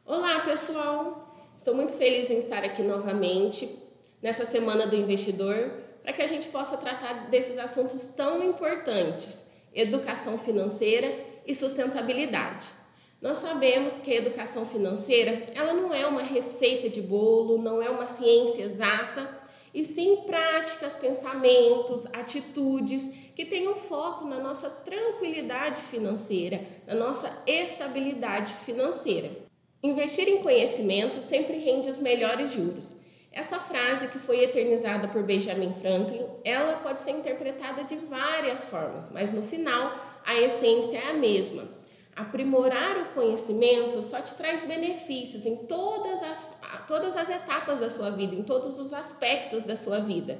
Olá, pessoal! Estou muito feliz em estar aqui novamente nessa Semana do Investidor para que a gente possa tratar desses assuntos tão importantes: educação financeira e sustentabilidade. Nós sabemos que a educação financeira ela não é uma receita de bolo, não é uma ciência exata, e sim práticas, pensamentos, atitudes que tenham foco na nossa tranquilidade financeira, na nossa estabilidade financeira. Investir em conhecimento sempre rende os melhores juros. Essa frase, que foi eternizada por Benjamin Franklin, ela pode ser interpretada de várias formas, mas no final a essência é a mesma. Aprimorar o conhecimento só te traz benefícios em todas as etapas da sua vida, em todos os aspectos da sua vida.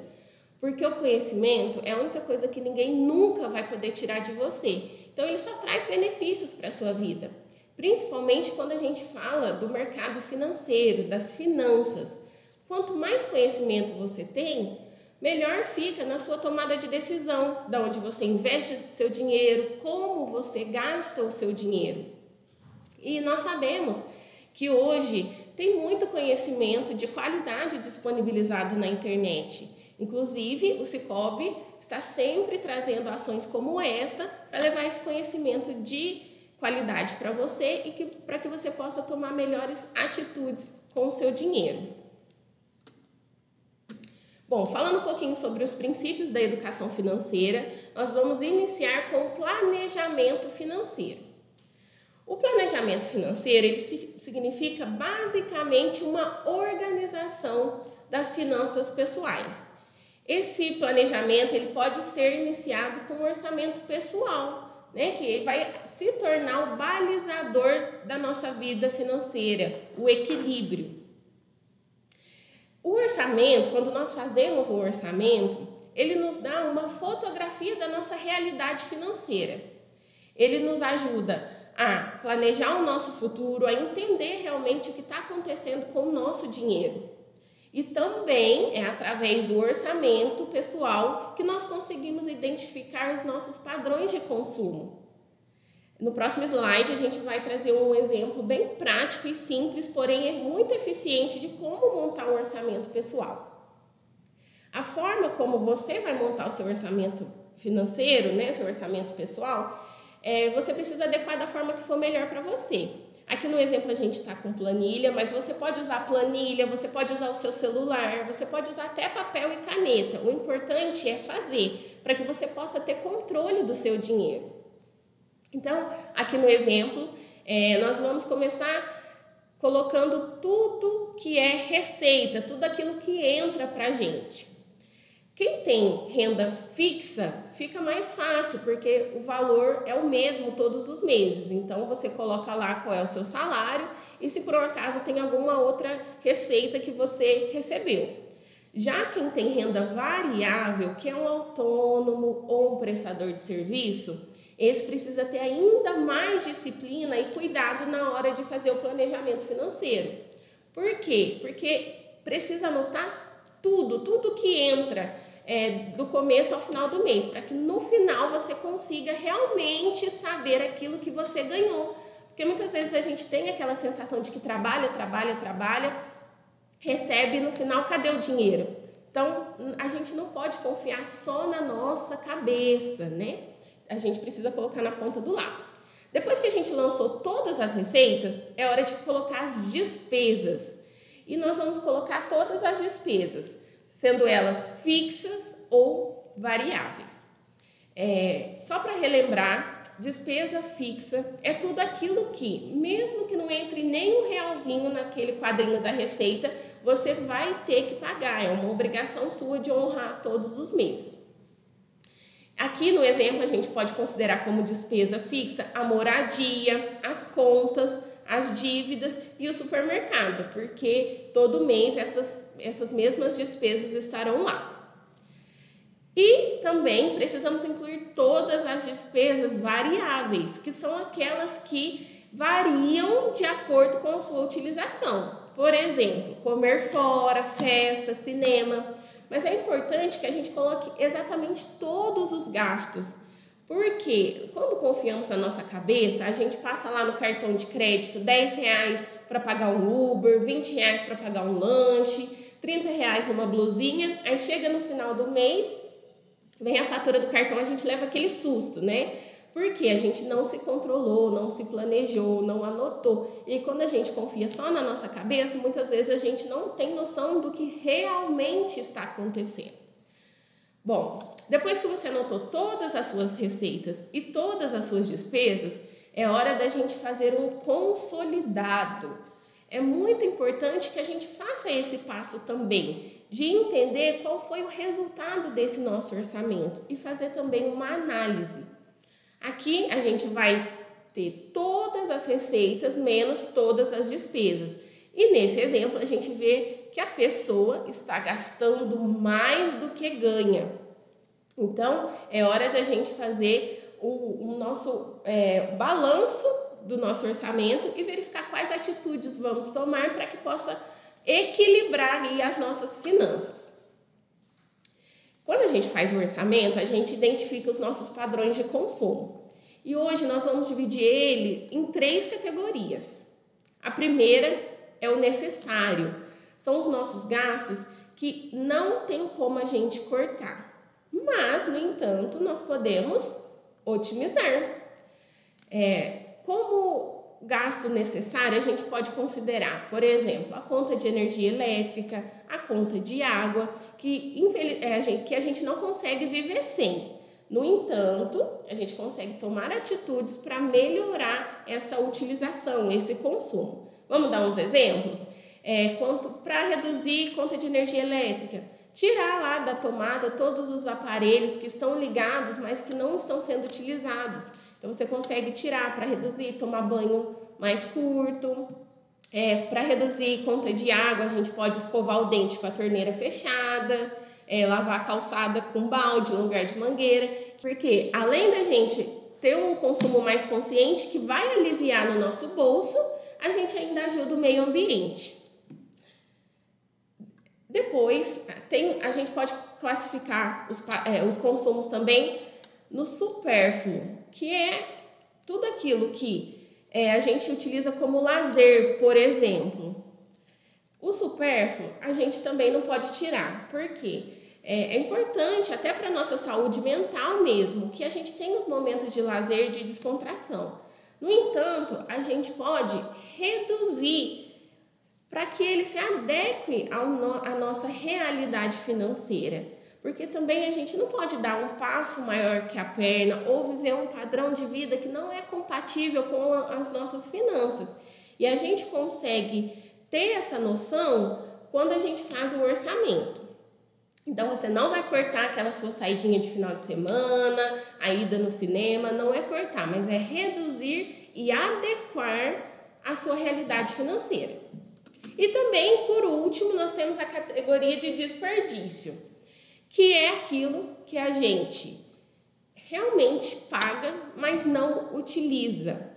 Porque o conhecimento é a única coisa que ninguém nunca vai poder tirar de você. Então ele só traz benefícios para a sua vida. Principalmente quando a gente fala do mercado financeiro, das finanças. Quanto mais conhecimento você tem, melhor fica na sua tomada de decisão, de onde você investe o seu dinheiro, como você gasta o seu dinheiro. E nós sabemos que hoje tem muito conhecimento de qualidade disponibilizado na internet. Inclusive, o Sicoob está sempre trazendo ações como esta para levar esse conhecimento de qualidade para você e para que você possa tomar melhores atitudes com o seu dinheiro. Bom, falando um pouquinho sobre os princípios da educação financeira, nós vamos iniciar com o planejamento financeiro. O planejamento financeiro ele significa basicamente uma organização das finanças pessoais. Esse planejamento ele pode ser iniciado com um orçamento pessoal, que ele vai se tornar o balizador da nossa vida financeira, o equilíbrio. O orçamento, quando nós fazemos um orçamento, ele nos dá uma fotografia da nossa realidade financeira. Ele nos ajuda a planejar o nosso futuro, a entender realmente o que está acontecendo com o nosso dinheiro. E também é através do orçamento pessoal que nós conseguimos identificar os nossos padrões de consumo. No próximo slide a gente vai trazer um exemplo bem prático e simples, porém é muito eficiente de como montar um orçamento pessoal. A forma como você vai montar o seu orçamento financeiro, seu orçamento pessoal, você precisa adequar da forma que for melhor para você. Aqui no exemplo a gente está com planilha, mas você pode usar planilha, você pode usar o seu celular, você pode usar até papel e caneta. O importante é fazer, para que você possa ter controle do seu dinheiro. Então, aqui no exemplo, nós vamos começar colocando tudo que é receita, tudo aquilo que entra para a gente. Quem tem renda fixa fica mais fácil, porque o valor é o mesmo todos os meses. Então, você coloca lá qual é o seu salário e se por um acaso tem alguma outra receita que você recebeu. Já quem tem renda variável, que é um autônomo ou um prestador de serviço, esse precisa ter ainda mais disciplina e cuidado na hora de fazer o planejamento financeiro. Por quê? Porque precisa anotar tudo que entra do começo ao final do mês, para que no final você consiga realmente saber aquilo que você ganhou. Porque muitas vezes a gente tem aquela sensação de que trabalha, recebe e no final cadê o dinheiro? Então a gente não pode confiar só na nossa cabeça, A gente precisa colocar na ponta do lápis. Depois que a gente lançou todas as receitas, é hora de colocar as despesas. E nós vamos colocar todas as despesas, sendo elas fixas ou variáveis. Só para relembrar, despesa fixa é tudo aquilo que, mesmo que não entre nem um realzinho naquele quadrinho da receita, você vai ter que pagar. É uma obrigação sua de honrar todos os meses. Aqui no exemplo a gente pode considerar como despesa fixa a moradia, as contas, as dívidas e o supermercado, porque todo mês essas mesmas despesas estarão lá. E também precisamos incluir todas as despesas variáveis, que são aquelas que variam de acordo com a sua utilização. Por exemplo, comer fora, festa, cinema. Mas é importante que a gente coloque exatamente todos os gastos, porque quando confiamos na nossa cabeça, a gente passa lá no cartão de crédito R$10 para pagar um Uber, R$ 20 para pagar um lanche, R$ 30 numa blusinha. Aí chega no final do mês, vem a fatura do cartão, a gente leva aquele susto, né? Porque a gente não se controlou, não se planejou, não anotou. E quando a gente confia só na nossa cabeça, muitas vezes a gente não tem noção do que realmente está acontecendo. Bom, depois que você anotou todas as suas receitas e todas as suas despesas, é hora da gente fazer um consolidado. É muito importante que a gente faça esse passo também, de entender qual foi o resultado desse nosso orçamento e fazer também uma análise. Aqui a gente vai ter todas as receitas menos todas as despesas. E nesse exemplo a gente vê que a pessoa está gastando mais do que ganha. Então é hora da gente fazer o nosso balanço do nosso orçamento e verificar quais atitudes vamos tomar para que possa equilibrar aí as nossas finanças. Quando a gente faz o orçamento, a gente identifica os nossos padrões de consumo. E hoje nós vamos dividir ele em 3 categorias. A primeira é o necessário. São os nossos gastos que não tem como a gente cortar. Mas, no entanto, nós podemos otimizar. Como gasto necessário, a gente pode considerar, por exemplo, a conta de energia elétrica, a conta de água, que a gente não consegue viver sem. No entanto, a gente consegue tomar atitudes para melhorar essa utilização, esse consumo. Vamos dar uns exemplos? Para reduzir conta de energia elétrica, tirar lá da tomada todos os aparelhos que estão ligados, mas que não estão sendo utilizados. Então, você consegue tirar para reduzir, tomar banho mais curto. Para reduzir conta de água, a gente pode escovar o dente com a torneira fechada, lavar a calçada com balde no lugar de mangueira. Porque, além da gente ter um consumo mais consciente, que vai aliviar no nosso bolso, a gente ainda ajuda o meio ambiente. Depois, a gente pode classificar os consumos também no supérfluo, que é tudo aquilo que a gente utiliza como lazer, por exemplo. O supérfluo a gente também não pode tirar, porque é importante até para a nossa saúde mental mesmo, que a gente tenha os momentos de lazer, de descontração. No entanto, a gente pode reduzir para que ele se adeque à nossa realidade financeira. Porque também a gente não pode dar um passo maior que a perna ou viver um padrão de vida que não é compatível com as nossas finanças. E a gente consegue ter essa noção quando a gente faz o orçamento. Então, você não vai cortar aquela sua saidinha de final de semana, a ida no cinema, não é cortar, mas é reduzir e adequar a sua realidade financeira. E também, por último, nós temos a categoria de desperdício, que é aquilo que a gente realmente paga, mas não utiliza.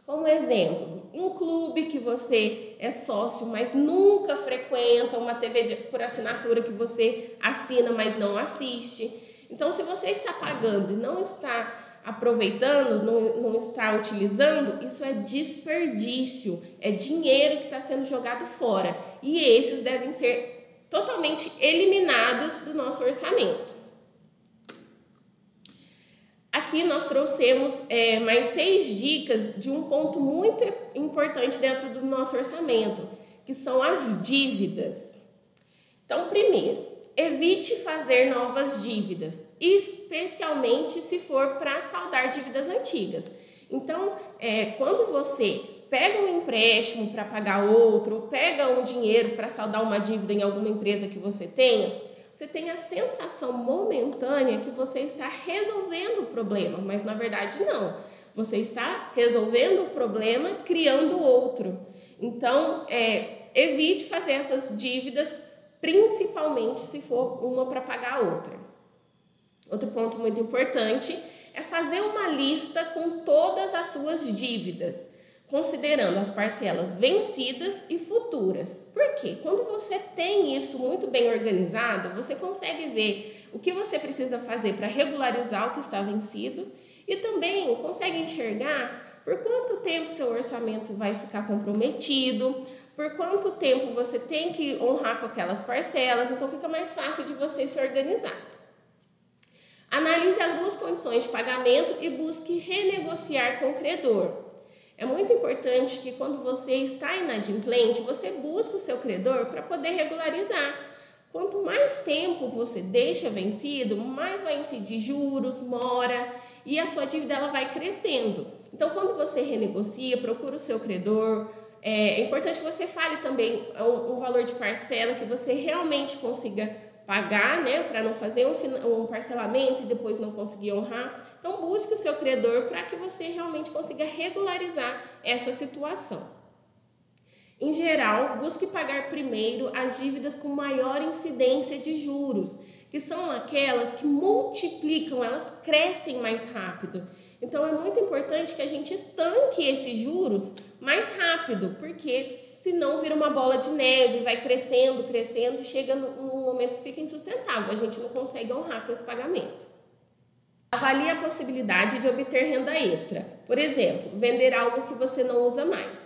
Como exemplo, um clube que você é sócio, mas nunca frequenta, uma TV por assinatura que você assina, mas não assiste. Então, se você está pagando e não está aproveitando, não está utilizando, isso é desperdício, é dinheiro que está sendo jogado fora. E esses devem ser totalmente eliminados do nosso orçamento. Aqui nós trouxemos mais 6 dicas de um ponto muito importante dentro do nosso orçamento, que são as dívidas. Então, primeiro, evite fazer novas dívidas, especialmente se for para saldar dívidas antigas. Então, quando você pega um empréstimo para pagar outro, ou pega um dinheiro para saldar uma dívida em alguma empresa que você tem a sensação momentânea que você está resolvendo o problema, mas na verdade não. Você está resolvendo o problema criando outro. Então, evite fazer essas dívidas, principalmente se for uma para pagar a outra. Outro ponto muito importante é fazer uma lista com todas as suas dívidas, considerando as parcelas vencidas e futuras. Por quê? Quando você tem isso muito bem organizado, você consegue ver o que você precisa fazer para regularizar o que está vencido e também consegue enxergar por quanto tempo seu orçamento vai ficar comprometido, por quanto tempo você tem que honrar com aquelas parcelas, então fica mais fácil de você se organizar. Analise as duas condições de pagamento e busque renegociar com o credor. É muito importante que quando você está inadimplente, você busque o seu credor para poder regularizar. Quanto mais tempo você deixa vencido, mais vai incidir juros, mora e a sua dívida ela vai crescendo. Então, quando você renegocia, procura o seu credor. É importante que você fale também um valor de parcela que você realmente consiga pagar, né, para não fazer um parcelamento e depois não conseguir honrar. Então, busque o seu credor para que você realmente consiga regularizar essa situação. Em geral, busque pagar primeiro as dívidas com maior incidência de juros, que são aquelas que multiplicam, elas crescem mais rápido. Então, é muito importante que a gente estanque esses juros mais rápido, porque senão vira uma bola de neve, vai crescendo, crescendo e chega num momento que fica insustentável, a gente não consegue honrar com esse pagamento. Avalie a possibilidade de obter renda extra. Por exemplo, vender algo que você não usa mais.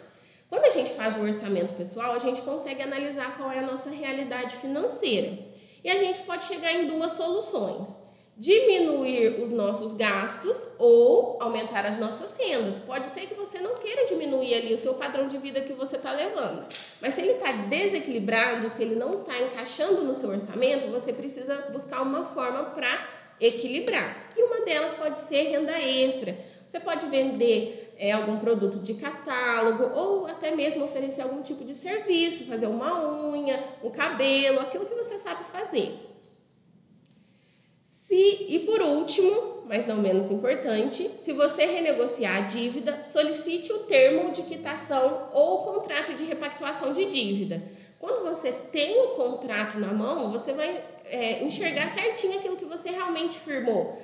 Quando a gente faz o orçamento pessoal, a gente consegue analisar qual é a nossa realidade financeira. E a gente pode chegar em duas soluções: diminuir os nossos gastos ou aumentar as nossas rendas. Pode ser que você não queira diminuir ali o seu padrão de vida que você está levando, mas se ele está desequilibrado, se ele não está encaixando no seu orçamento, você precisa buscar uma forma para equilibrar. E uma delas pode ser renda extra. Você pode vender algum produto de catálogo ou até mesmo oferecer algum tipo de serviço, fazer uma unha, um cabelo, aquilo que você sabe fazer. E por último, mas não menos importante, se você renegociar a dívida, solicite o termo de quitação ou contrato de repactuação de dívida. Quando você tem o contrato na mão, você vai enxergar certinho aquilo que você realmente firmou.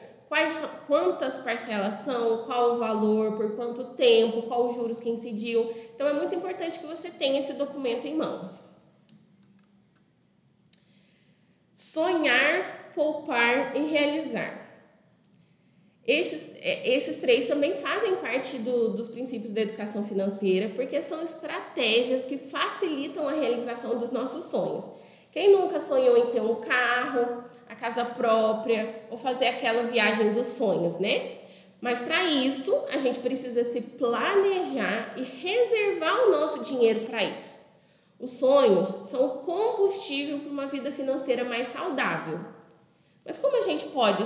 Quantas parcelas são, qual o valor, por quanto tempo, qual os juros que incidiu. Então, é muito importante que você tenha esse documento em mãos. Sonhar, poupar e realizar. Esses três também fazem parte dos princípios da educação financeira, porque são estratégias que facilitam a realização dos nossos sonhos. Quem nunca sonhou em ter um carro, a casa própria, ou fazer aquela viagem dos sonhos, né? Mas para isso, a gente precisa se planejar e reservar o nosso dinheiro para isso. Os sonhos são o combustível para uma vida financeira mais saudável. Mas como a gente pode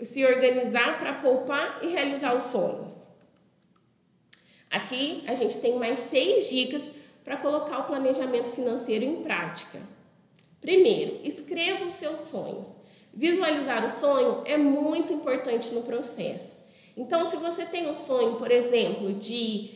se organizar para poupar e realizar os sonhos? Aqui a gente tem mais 6 dicas para colocar o planejamento financeiro em prática. Primeiro, escreva os seus sonhos. Visualizar o sonho é muito importante no processo. Então, se você tem um sonho, por exemplo, de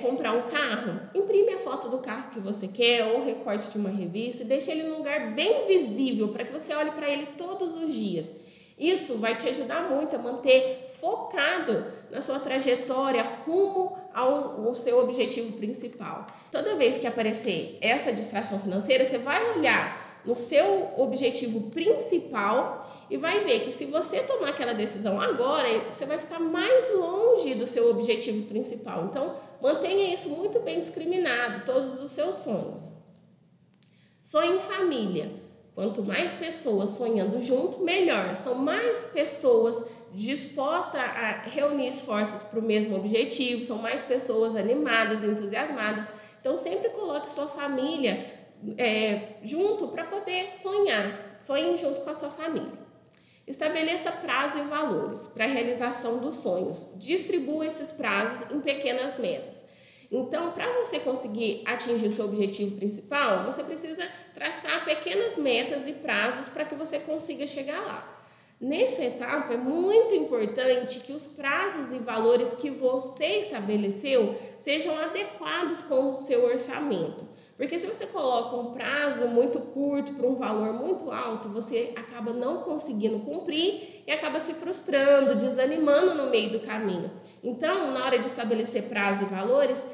comprar um carro, imprime a foto do carro que você quer ou recorte de uma revista e deixe ele num lugar bem visível para que você olhe para ele todos os dias. Isso vai te ajudar muito a manter focado na sua trajetória rumo ao seu objetivo principal. Toda vez que aparecer essa distração financeira, você vai olhar no seu objetivo principal e vai ver que se você tomar aquela decisão agora, você vai ficar mais longe do seu objetivo principal. Então, mantenha isso muito bem discriminado, todos os seus sonhos. Sonhe em família. Quanto mais pessoas sonhando junto, melhor. São mais pessoas dispostas a reunir esforços para o mesmo objetivo, são mais pessoas animadas, entusiasmadas. Então, sempre coloque sua família junto para poder sonhar. Sonhe junto com a sua família. Estabeleça prazo e valores para a realização dos sonhos. Distribua esses prazos em pequenas metas. Então, para você conseguir atingir o seu objetivo principal, você precisa traçar pequenas metas e prazos para que você consiga chegar lá. Nessa etapa, é muito importante que os prazos e valores que você estabeleceu sejam adequados com o seu orçamento. Porque se você coloca um prazo muito curto para um valor muito alto, você acaba não conseguindo cumprir e acaba se frustrando, desanimando no meio do caminho. Então, na hora de estabelecer prazo e valores,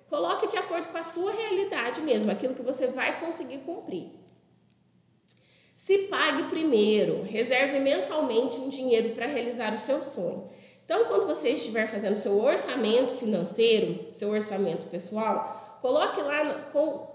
coloque de acordo com a sua realidade mesmo, aquilo que você vai conseguir cumprir. Se pague primeiro, reserve mensalmente um dinheiro para realizar o seu sonho. Então, quando você estiver fazendo seu orçamento financeiro, seu orçamento pessoal, coloque lá,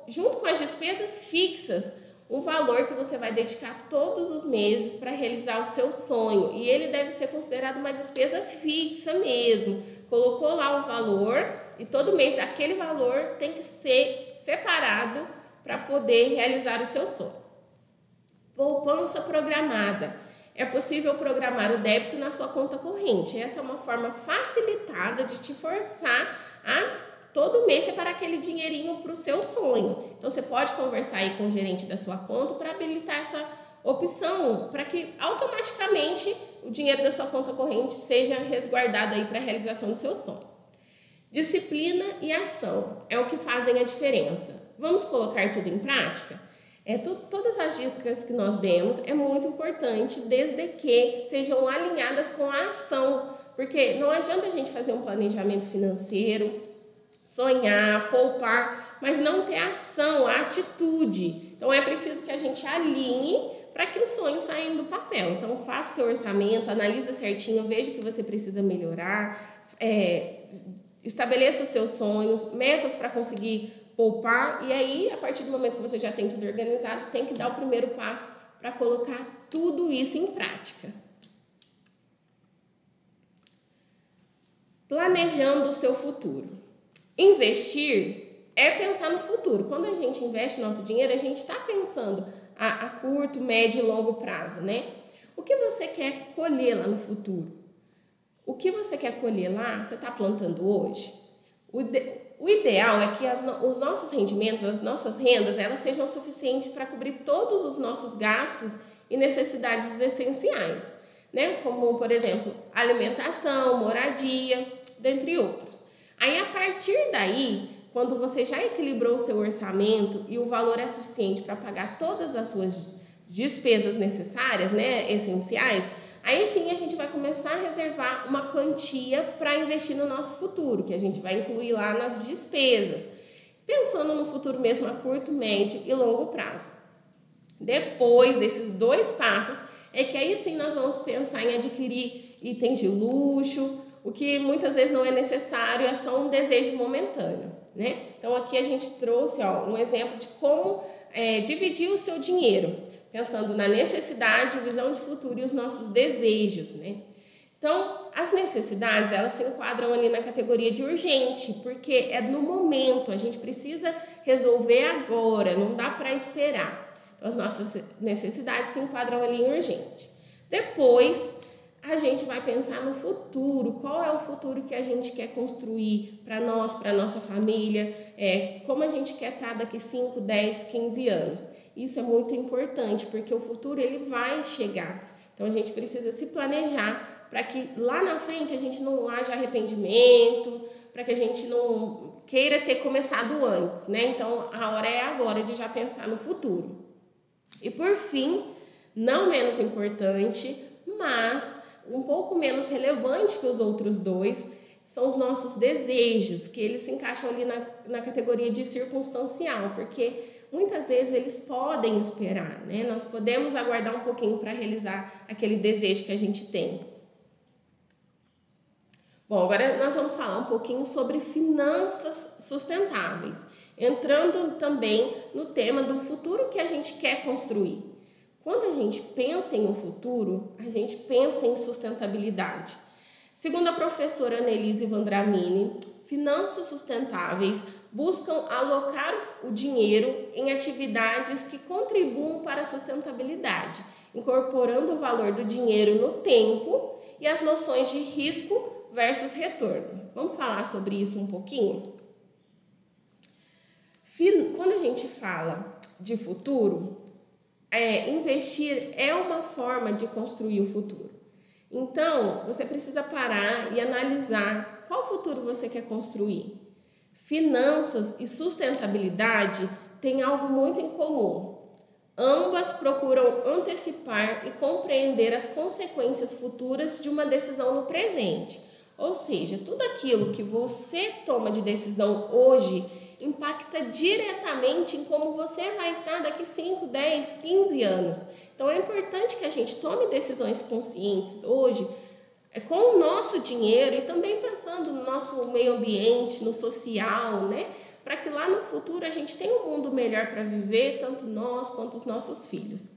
junto com as despesas fixas, um valor que você vai dedicar todos os meses para realizar o seu sonho. E ele deve ser considerado uma despesa fixa mesmo. Colocou lá o valor e todo mês aquele valor tem que ser separado para poder realizar o seu sonho. Poupança programada. É possível programar o débito na sua conta corrente. Essa é uma forma facilitada de te forçar a todo mês separar aquele dinheirinho para o seu sonho. Então, você pode conversar aí com o gerente da sua conta para habilitar essa opção, para que automaticamente o dinheiro da sua conta corrente seja resguardado aí para a realização do seu sonho. Disciplina e ação é o que fazem a diferença. Vamos colocar tudo em prática? Todas as dicas que nós demos é muito importante, desde que sejam alinhadas com a ação, porque não adianta a gente fazer um planejamento financeiro, sonhar, poupar, mas não ter ação, a atitude. Então é preciso que a gente alinhe para que os sonhos saiam do papel. Então faça o seu orçamento, analisa certinho, veja o que você precisa melhorar, estabeleça os seus sonhos, metas para conseguir poupar, e aí, a partir do momento que você já tem tudo organizado, tem que dar o primeiro passo para colocar tudo isso em prática. Planejando o seu futuro. Investir é pensar no futuro. Quando a gente investe nosso dinheiro, a gente está pensando a curto, médio e longo prazo, né? O que você quer colher lá no futuro? O que você quer colher lá, você está plantando hoje? O ideal é que os nossos rendimentos, as nossas rendas, elas sejam suficientes para cobrir todos os nossos gastos e necessidades essenciais, né? Como, por exemplo, alimentação, moradia, dentre outros. Aí, a partir daí, quando você já equilibrou o seu orçamento e o valor é suficiente para pagar todas as suas despesas necessárias, né, essenciais, aí sim a gente vai começar a reservar uma quantia para investir no nosso futuro, que a gente vai incluir lá nas despesas, pensando no futuro mesmo a curto, médio e longo prazo. Depois desses dois passos, é que aí sim nós vamos pensar em adquirir itens de luxo, o que muitas vezes não é necessário, é só um desejo momentâneo, né? Então aqui a gente trouxe um exemplo de como dividir o seu dinheiro, pensando na necessidade, visão de futuro e os nossos desejos, né? Então, as necessidades, elas se enquadram ali na categoria de urgente, porque é no momento, a gente precisa resolver agora, não dá para esperar. Então, as nossas necessidades se enquadram ali em urgente. Depois, a gente vai pensar no futuro, qual é o futuro que a gente quer construir para nós, para a nossa família, como a gente quer estar daqui 5, 10, 15 anos. Isso é muito importante, porque o futuro ele vai chegar. Então, a gente precisa se planejar para que lá na frente a gente não haja arrependimento, para que a gente não queira ter começado antes, né? Então, a hora é agora de já pensar no futuro. E, por fim, não menos importante, mas um pouco menos relevante que os outros dois, são os nossos desejos, que eles se encaixam ali na categoria de circunstancial, porque muitas vezes eles podem esperar, né? Nós podemos aguardar um pouquinho para realizar aquele desejo que a gente tem. Bom, agora nós vamos falar um pouquinho sobre finanças sustentáveis, entrando também no tema do futuro que a gente quer construir. Quando a gente pensa em um futuro, a gente pensa em sustentabilidade. Segundo a professora Annelise Vandramini, finanças sustentáveis buscam alocar o dinheiro em atividades que contribuam para a sustentabilidade, incorporando o valor do dinheiro no tempo e as noções de risco versus retorno. Vamos falar sobre isso um pouquinho? Quando a gente fala de futuro, investir é uma forma de construir o futuro. Então, você precisa parar e analisar qual futuro você quer construir. Finanças e sustentabilidade têm algo muito em comum. Ambas procuram antecipar e compreender as consequências futuras de uma decisão no presente. Ou seja, tudo aquilo que você toma de decisão hoje impacta diretamente em como você vai estar daqui 5, 10, 15 anos. Então, é importante que a gente tome decisões conscientes hoje, com o nosso dinheiro e também pensando no nosso meio ambiente, no social, né? Para que lá no futuro a gente tenha um mundo melhor para viver, tanto nós quanto os nossos filhos.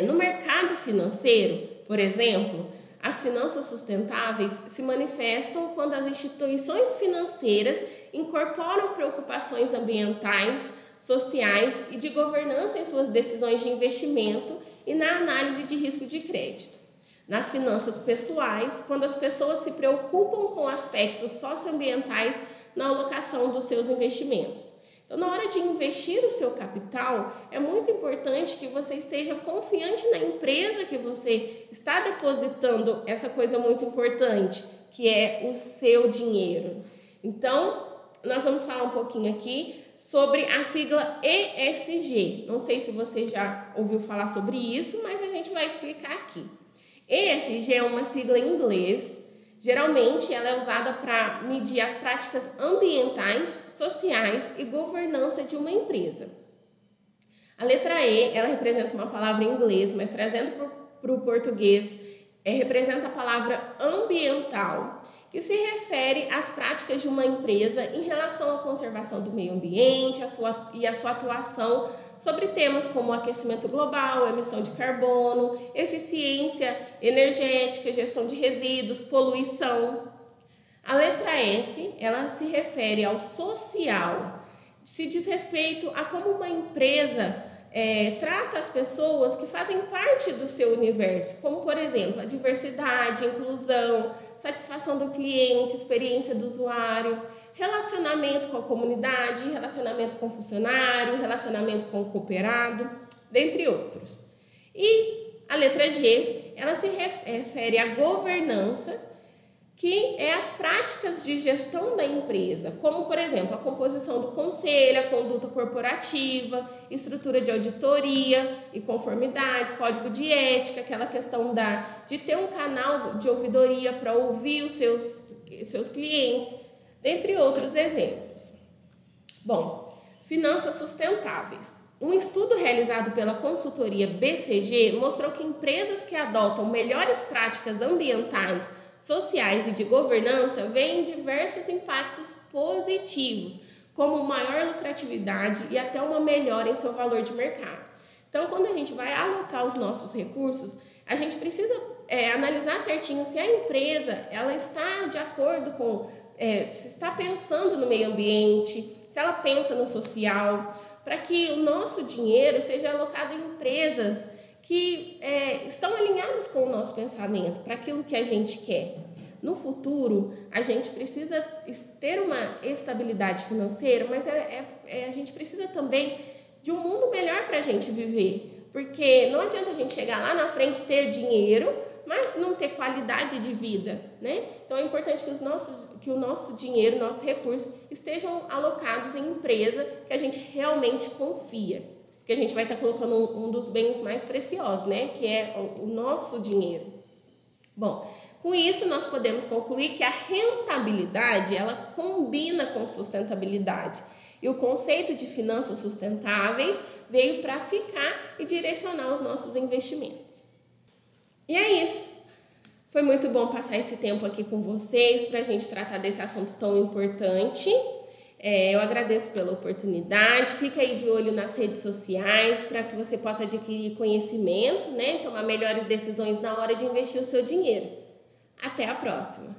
No mercado financeiro, por exemplo, as finanças sustentáveis se manifestam quando as instituições financeiras incorporam preocupações ambientais, sociais e de governança em suas decisões de investimento e na análise de risco de crédito. Nas finanças pessoais, quando as pessoas se preocupam com aspectos socioambientais na alocação dos seus investimentos. Então, na hora de investir o seu capital, é muito importante que você esteja confiante na empresa que você está depositando essa coisa muito importante, que é o seu dinheiro. Então, nós vamos falar um pouquinho aqui sobre a sigla ESG. Não sei se você já ouviu falar sobre isso, mas a gente vai explicar aqui. ESG é uma sigla em inglês. Geralmente, ela é usada para medir as práticas ambientais, sociais e governança de uma empresa. A letra E, ela representa uma palavra em inglês, mas trazendo para o português, representa a palavra ambiental, que se refere às práticas de uma empresa em relação à conservação do meio ambiente e a sua atuação sobre temas como aquecimento global, emissão de carbono, eficiência energética, gestão de resíduos, poluição. A letra S, ela se refere ao social, se diz respeito a como uma empresa trata as pessoas que fazem parte do seu universo, como, por exemplo, a diversidade, inclusão, satisfação do cliente, experiência do usuário, relacionamento com a comunidade, relacionamento com o funcionário, relacionamento com o cooperado, dentre outros. E a letra G, ela se refere à governança, que é as práticas de gestão da empresa, como, por exemplo, a composição do conselho, a conduta corporativa, estrutura de auditoria e conformidades, código de ética, aquela questão de ter um canal de ouvidoria para ouvir os seus clientes, dentre outros exemplos. Bom, finanças sustentáveis. Um estudo realizado pela consultoria BCG mostrou que empresas que adotam melhores práticas ambientais, sociais e de governança veem diversos impactos positivos, como maior lucratividade e até uma melhora em seu valor de mercado. Então, quando a gente vai alocar os nossos recursos, a gente precisa analisar certinho se a empresa ela está de acordo com, se está pensando no meio ambiente, se ela pensa no social, para que o nosso dinheiro seja alocado em empresas que estão alinhadas com o nosso pensamento, para aquilo que a gente quer. No futuro, a gente precisa ter uma estabilidade financeira, mas a gente precisa também de um mundo melhor para a gente viver, porque não adianta a gente chegar lá na frente e ter dinheiro, mas não ter qualidade de vida, né? Então é importante que o nosso dinheiro, nossos recursos estejam alocados em empresa que a gente realmente confia, que a gente vai estar colocando um dos bens mais preciosos, né? Que é o nosso dinheiro. Bom, com isso nós podemos concluir que a rentabilidade ela combina com sustentabilidade. E o conceito de finanças sustentáveis veio para ficar e direcionar os nossos investimentos. E é isso. Foi muito bom passar esse tempo aqui com vocês para a gente tratar desse assunto tão importante. Eu agradeço pela oportunidade. Fica aí de olho nas redes sociais para que você possa adquirir conhecimento, né? Tomar melhores decisões na hora de investir o seu dinheiro. Até a próxima!